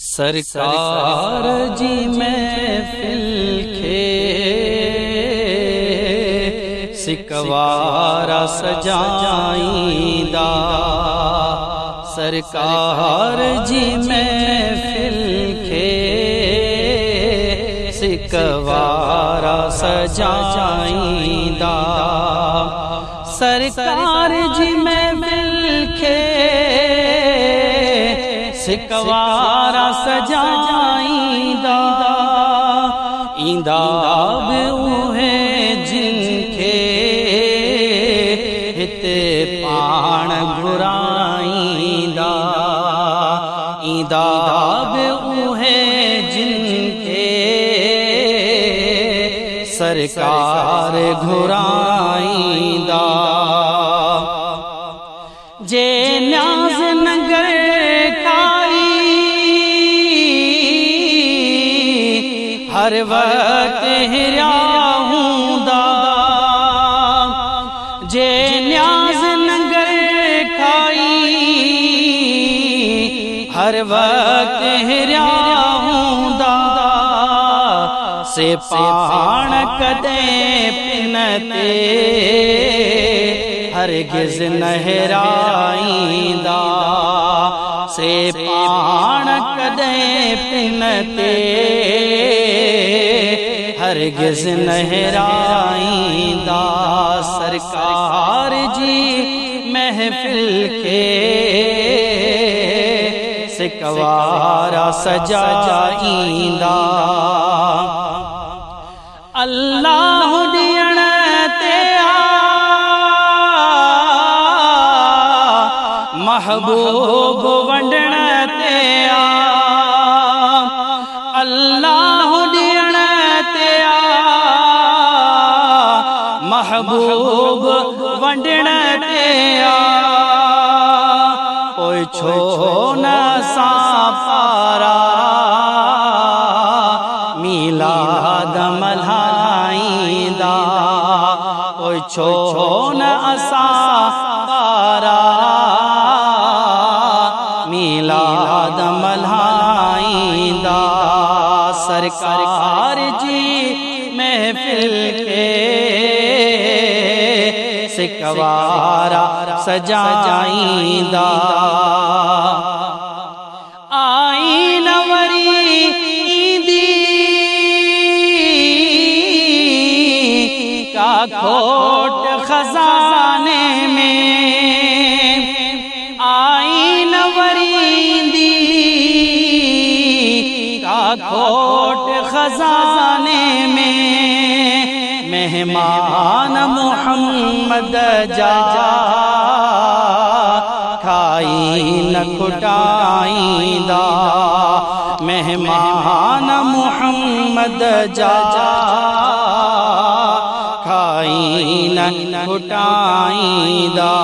सरकार जी महफिल खे सिकवारा सजाईंदा। सरकार जी महफिल खे सिकवारा सजाईंदा। सरकार जी महफिल खे सिकवारा सजाईंदा। ईंदा बि उहे जिनखे हिते पाण घुराईंदा। ईंदा बि उहे जिनखे सरकार घुराईंदा। जे न्याज़ नगर हर वक्त हिरिया हूंदा। जे न्याज़ नगर खाई हर वक्त हिरिया हूंदा। से पाण कदें पिन ते हरगिज़ न हिराईंदा। से पाण कदें पिन ते हरगिज़ न हिराईंदा। सरकार जी महफिल के सिकवारा सजाईंदा। अल्लाह ॾियण ते महबूब वंडण ते अल्लाह ॾियण ते महबूब वंडण ते पोइ छो न असां पारा मीलाद मल्हाईंदा। पोइ छो न असां पारा मीलाद मल्हाईंदा। सरकार जी महफिल के सिकवारा सजाईंदा। आईन वरी ईंदी का खोट खजाने में। आईन वरी ईंदी का खोट खजाने में। मेहमान मोहम्मद जा खाई न खुटाईंदा। मेहमान मोहम्मद जा खाई न खुटाईंदा।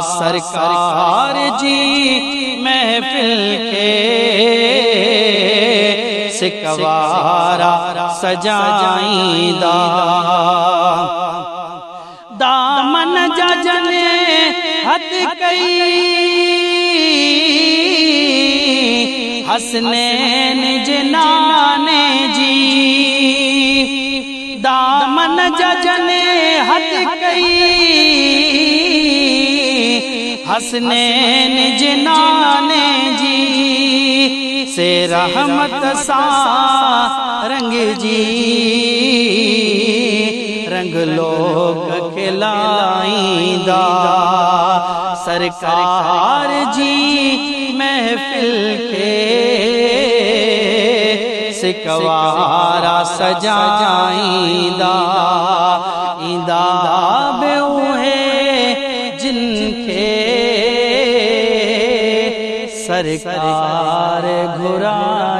सरकार जी महफिल के सिकवारा सजाईंदा। दामन जा जने हथ कई हसनैन जिनाने जी। दामन जा जने हथ कई हसनैन जिनाने जी। से रहमत सा रंग जी रंग लोग खिलाईंदा। सरकार जी महफिल के सिकवारा सजाईंदा। ईंदा बि उहे जिनखे सरकार घुराईंदा।